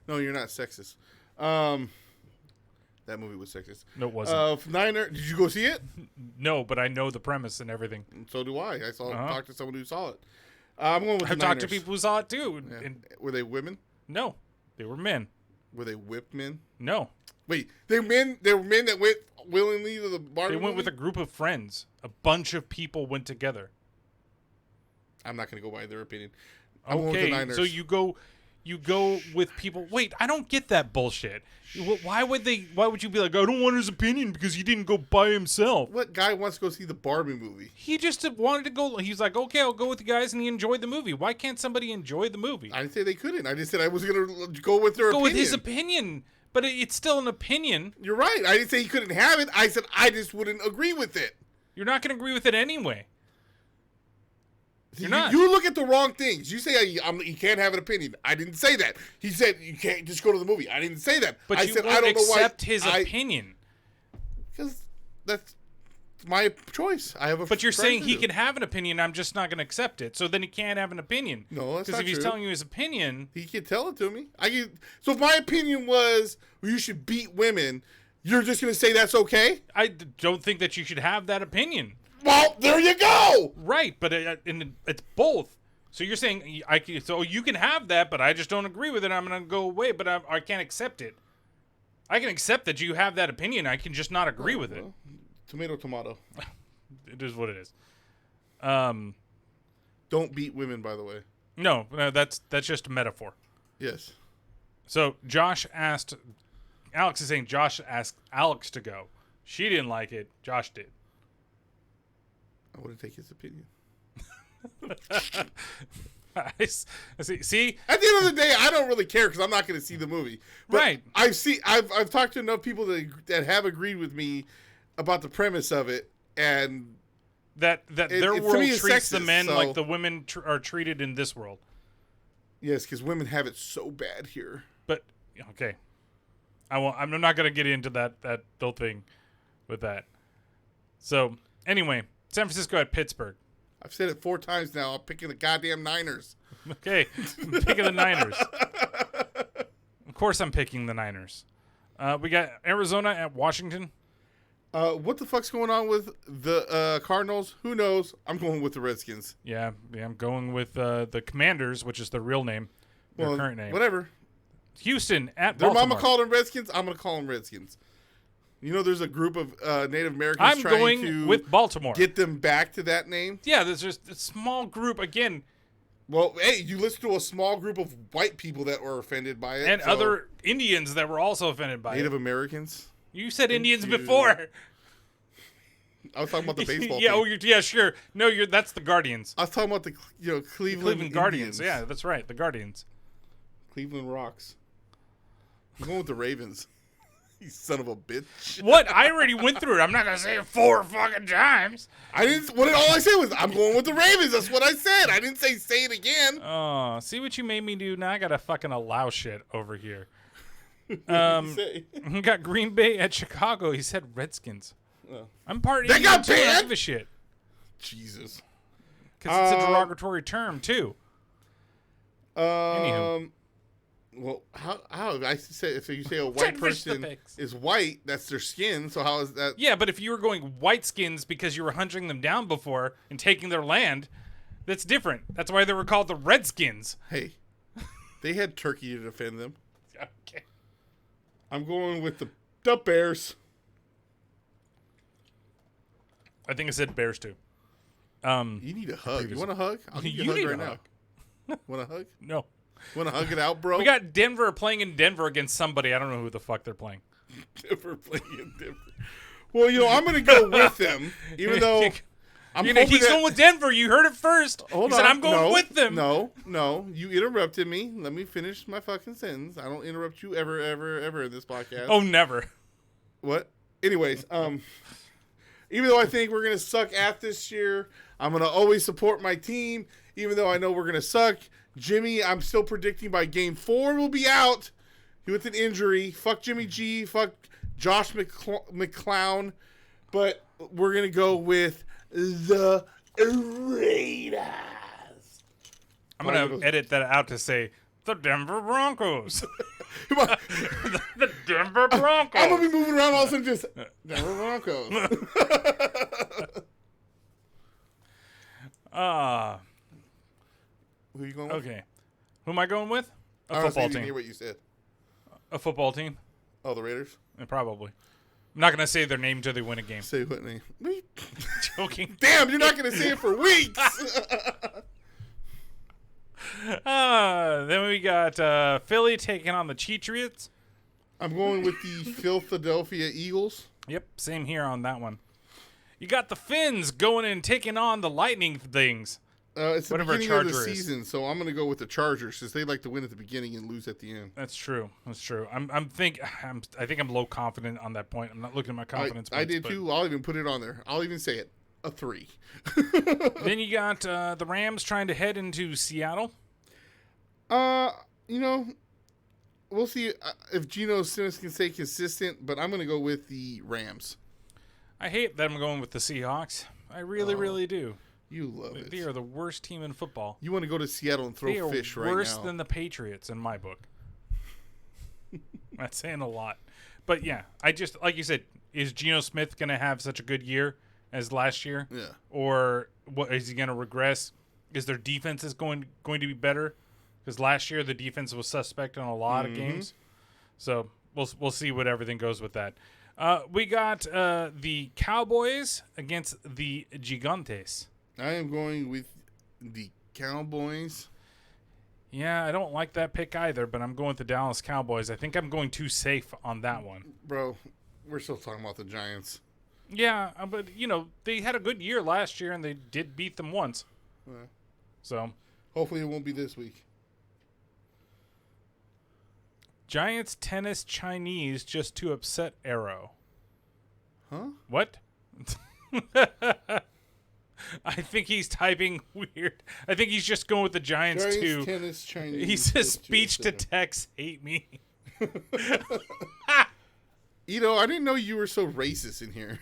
No, you're not sexist. That movie was sexist. No, it wasn't. Niner, did you go see it? No, but I know the premise and everything. So do I. I talked to someone who saw it. I'm going with the I've talked to Niners. people who saw it too. Yeah. And Were they women? no, they were men. Were they whipped men? No, Wait, they were men. They were men that went willingly to the Barbie. they went with a movie? group of friends. A bunch of people went together. I'm not going to go by their opinion. I'm going with the Okay, Niners. so you go with people. Wait, I don't get that bullshit. Why would you be like, I don't want his opinion because he didn't go by himself? What guy wants to go see the Barbie movie? He just wanted to go. He's like, okay, I'll go with the guys, and he enjoyed the movie. Why can't somebody enjoy the movie? I didn't say they couldn't. I just said I was going to go with their Go opinion. with his opinion, but it's still an opinion. You're right. I didn't say he couldn't have it. I said I just wouldn't agree with it. You're not going to agree with it anyway. You're not. You look at the wrong things. You say you can't have an opinion. I didn't say that. He said you can't just go to the movie. I didn't say that. But I you said won't I don't know why. accept his opinion. Because that's my choice. I have a. But you're saying he prerogative. can have an opinion. I'm just not going to accept it. So then he can't have an opinion. No, that's because not if he's true. telling you his opinion, He can tell it to me. So if my opinion was you should beat women, you're just going to say that's okay? I don't think that you should have that opinion. Well, there you go. Right, but it's both. So you're saying so you can have that, but I just don't agree with it. I'm going to go away, but I can't accept it. I can accept that you have that opinion. I can just not agree with it. Well, tomato. It is what it is. Don't beat women, by the way. No, that's just a metaphor. Yes. So Alex is saying Josh asked Alex to go. She didn't like it. Josh did. I wouldn't take his opinion. I see. At the end of the day, I don't really care because I'm not going to see the movie. But Right. I've talked to enough people that have agreed with me about the premise of it, and That their to world me, it's treats the sexist, men so- like the women are treated in this world. yes, because women have it so bad here. But okay, I'm not gonna get into that whole thing with that. So anyway, San Francisco at Pittsburgh. I've said it 4 times now. I'm picking the goddamn Niners. Okay, I'm picking the Niners. Of course, I'm picking the Niners. We got Arizona at Washington. What the fuck's going on with the Cardinals? Who knows? I'm going with the Redskins. Yeah, I'm going with the Commanders, which is their real name, their current name. Whatever. Houston at Their Baltimore. mama called them Redskins. I'm going to call them Redskins. You know, there's a group of Native Americans I'm trying going to with Baltimore. get them back to that name. Yeah, there's just a small group again, Well, hey, you listen to a small group of white people that were offended by it. and so- other Indians that were also offended by Native it. Americans. You said Indians you. before. I was talking about the baseball yeah, team. yeah, sure. No, that's the Guardians. I was talking about the Cleveland Guardians. Indians. Yeah, that's right. The Guardians. Cleveland Rocks. I'm going with the Ravens. You son of a bitch. What? I already went through it. I'm not gonna say it 4 fucking times. I didn't. All I said was I'm going with the Ravens. That's what I said. I didn't say it again. Oh, see what you made me do? Now I gotta fucking allow shit over here. Say. We got Green Bay at Chicago. He said Redskins. Oh. I'm part They got Indian too. I don't banned? give a shit Jesus. because it's a derogatory term too. Anywho. Well, how I say if you say a white Trying to finish the person picks. is white, that's their skin. So how is that? Yeah, but if you were going white skins because you were hunting them down before and taking their land, that's different. That's why they were called the Redskins. Hey, they had turkey to defend them. Okay. I'm going with the Bears. I think I said Bears too. You need a hug. You want a hug? I'll give you a hug need right a now. hug. Want a hug? No. Want to hug it out, bro? We got Denver playing in Denver against somebody. I don't know who the fuck they're playing. Denver playing in Denver. Well, I'm going to go with them, even though I'm hoping He's that- going with Denver. You heard it first. Hold he on. said, I'm going with them. No. You interrupted me. Let me finish my fucking sentence. I don't interrupt you ever in this podcast. Oh, never. What? Anyways, even though I think we're going to suck at this year, I'm going to always support my team, even though I know we're going to suck. Jimmy, I'm still predicting by game 4 will be out with an injury. Fuck Jimmy G. Fuck Josh McClown. But we're going to go with the Raiders. I'm going to edit that out to say the Denver Broncos. Come on. The Denver Broncos. I'm going to be moving around all of a sudden just Denver Broncos. Who are you going with? Okay. Who am I going with? A I football didn't hear team. what you said. A football team? Oh, the Raiders? Probably. I'm not going to say their name till they win a game. Say what name? Joking. Damn, you're not going to say it for weeks. Then we got Philly taking on the Patriots. I'm going with the Philadelphia Eagles. Yep, same here on that one. You got the Finns going and taking on the Lightning things. It's the Whatever a beginning of the Charger is. season, so I'm going to go with the Chargers since they like to win at the beginning and lose at the end. That's true. I think I'm low confident on that point. I'm not looking at my confidence. I points, did but- too. I'll even put it on there. I'll even say it. A 3. Then you got the Rams trying to head into Seattle. We'll see if Geno Smith can stay consistent, but I'm going to go with the Rams. I hate that I'm going with the Seahawks. I really, really do. You love it. They are the worst team in football. You want to go to Seattle and They throw are fish right now. worse than the Patriots in my book. That's saying a lot. But yeah, I just, like you said, is Geno Smith going to have such a good year as last year? Yeah. Or what is he going to regress? Is their defense is going to be better? Because last year the defense was suspect in a lot of games. So we'll see what everything goes with that. We got the Cowboys against the Gigantes. I am going with the Cowboys. Yeah, I don't like that pick either, but I'm going with the Dallas Cowboys. I think I'm going too safe on that one. Bro, we're still talking about the Giants. Yeah, but, they had a good year last year, and they did beat them once. So hopefully it won't be this week. Giants tennis Chinese just to upset Arrow. Huh? What? I think he's typing weird. I think he's just going with the Giants too. Tennis Chinese. He says speech to text hate me. I didn't know you were so racist in here.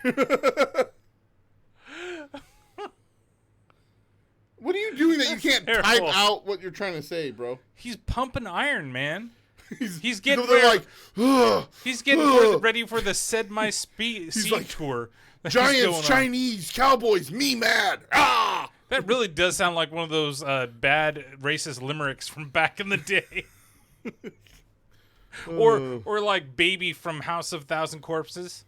What are you doing that you can't type out what you're trying to say, bro? He's pumping iron, man. He's getting he's getting ready for the Said My Seed tour. Giants, Chinese, Cowboys, me mad. Ah! That really does sound like one of those bad racist limericks from back in the day. or like Baby from House of Thousand Corpses.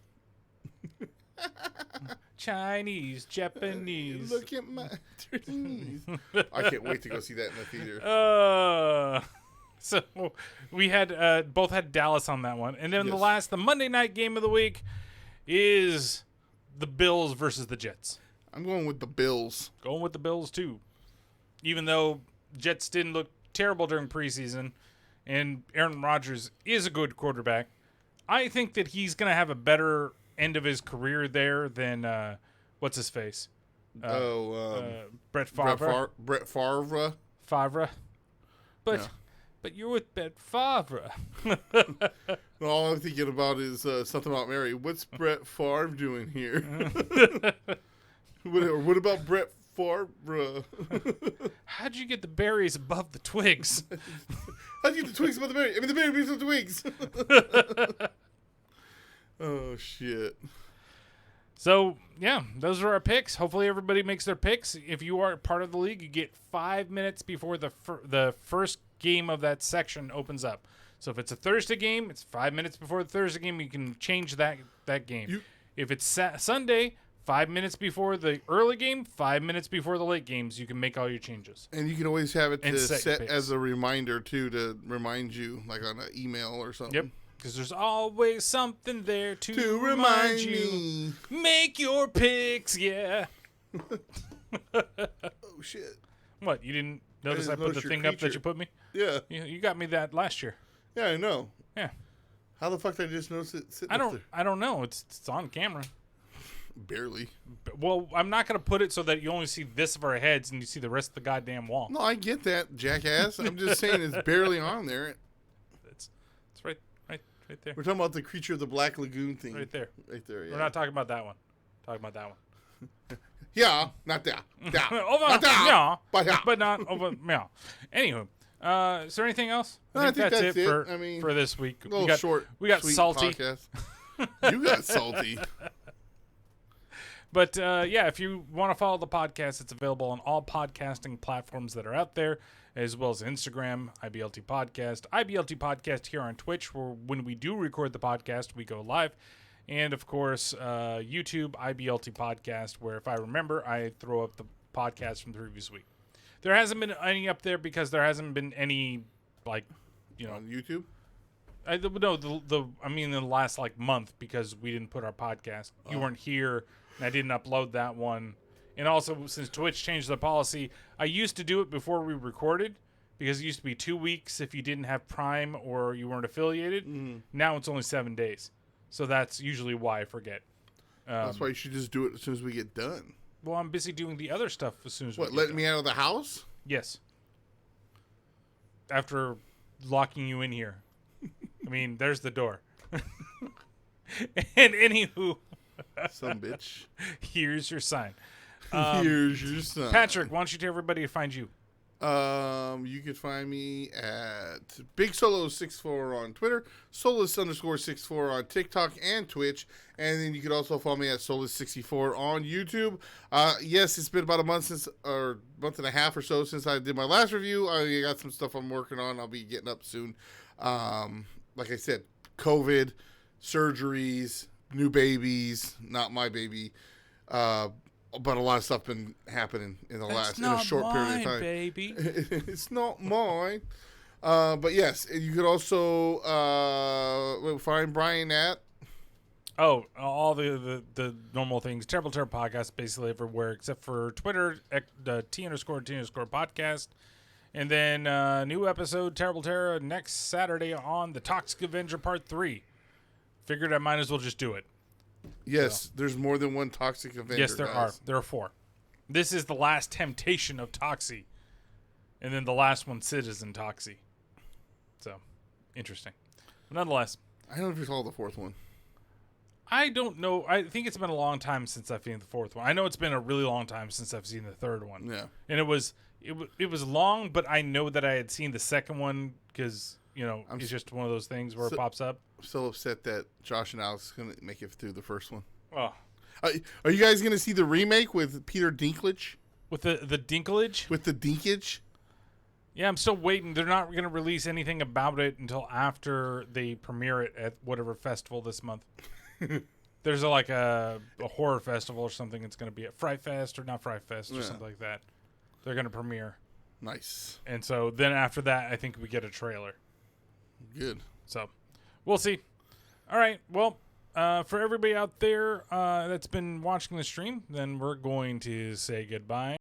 Chinese, Japanese. Look at my knees. I can't wait to go see that in the theater. So we had both had Dallas on that one. And then the Monday night game of the week is the Bills versus the Jets. I'm going with the Bills. Going with the Bills, too. Even though Jets didn't look terrible during preseason, and Aaron Rodgers is a good quarterback, I think that he's going to have a better end of his career there than, what's his face? Brett Favre. Brett Favre. Favre. But you're with Brett Favre. All I'm thinking about is something about Mary. What's Brett Favre doing here? What about Brett Favre? How'd you get the berries above the twigs? How'd you get the twigs above the berry? I mean, the berries above the twigs. Oh, shit. So, yeah, those are our picks. Hopefully everybody makes their picks. If you are part of the league, you get 5 minutes before the first game of that section opens up. So if it's a Thursday game, it's 5 minutes before the Thursday game. You can change that game. If it's Sunday, 5 minutes before the early game, 5 minutes before the late games, you can make all your changes. And you can always have it to set picks as a reminder, too, to remind you, like on an email or something. Yep. Because there's always something there to remind you. Make your picks, yeah. Oh, shit. What, you didn't notice I put the thing up that you put me? Yeah. You got me that last year. Yeah, I know. Yeah. How the fuck did I just notice it sitting I up there? don't know. It's on camera. Barely. Well, I'm not going to put it so that you only see this of our heads and you see the rest of the goddamn wall. No, I get that, jackass. I'm just saying it's barely on there. It's right there. We're talking about the Creature of the Black Lagoon thing. Right there. Right there, yeah. We're not talking about that one. Talking about that one. Yeah, not that. Yeah. Over, not that. Yeah, But but not over. Yeah. Anywho, is there anything else? I think that's it. For this week. A little short. We got sweet salty. Podcast. You got salty. But, yeah, if you want to follow the podcast, it's available on all podcasting platforms that are out there, as well as Instagram, IBLT Podcast, IBLT Podcast here on Twitch, where when we do record the podcast, we go live. And, of course, YouTube, IBLT Podcast, where if I remember, I throw up the podcast from the previous week. There hasn't been any up there because there hasn't been any, like, on YouTube? I mean, in the last, month, because we didn't put our podcast. You weren't here, and I didn't upload that one. And also, since Twitch changed the policy, I used to do it before we recorded, because it used to be 2 weeks if you didn't have Prime or you weren't affiliated. Mm-hmm. Now it's only 7 days. So that's usually why I forget. That's why you should just do it as soon as we get done. Well, I'm busy doing the other stuff as soon as we get letting done. me out of the house? Yes. After locking you in here. I mean, there's the door. And anywho. Some bitch. Here's your sign. Here's your sign. Patrick, why don't you tell everybody to find you? You can find me at BigSolo64 on Twitter, Solus_64 on TikTok and Twitch, and then you can also follow me at Solus64 on YouTube. Yes, it's been about a month month and a half or so since I did my last review. I got some stuff I'm working on. I'll be getting up soon. Like I said, COVID, surgeries, new babies, not my baby. But a lot of stuff been happening in a short period of time. Baby. It's not mine. But yes, you could also find Brian at Oh, all the normal things. Terrible Terror Podcast, basically everywhere except for Twitter, T_T_podcast. And then new episode, Terrible Terror, next Saturday on the Toxic Avenger Part 3. Figured I might as well just do it. Yes, there's more than one Toxic Avenger. Yes, there are. There are 4. This is the last temptation of Toxie. And then the last one, Citizen Toxie. So, interesting. But nonetheless. I don't know if you saw the 4th one. I don't know. I think it's been a long time since I've seen the 4th one. I know it's been a really long time since I've seen the 3rd one. Yeah. And it was long, but I know that I had seen the 2nd one because, it's just one of those things where it pops up. I'm so upset that Josh and Alex are going to make it through the first one. Oh. Are you guys going to see the remake with Peter Dinklage? With the Dinklage? With the Dinkage? Yeah, I'm still waiting. They're not going to release anything about it until after they premiere it at whatever festival this month. There's a horror festival or something. It's going to be at Fright Fest or not Fright Fest or something like that. They're going to premiere. Nice. And so then after that, I think we get a trailer. Good. So we'll see. All right. Well, for everybody out there that's been watching the stream, then we're going to say goodbye.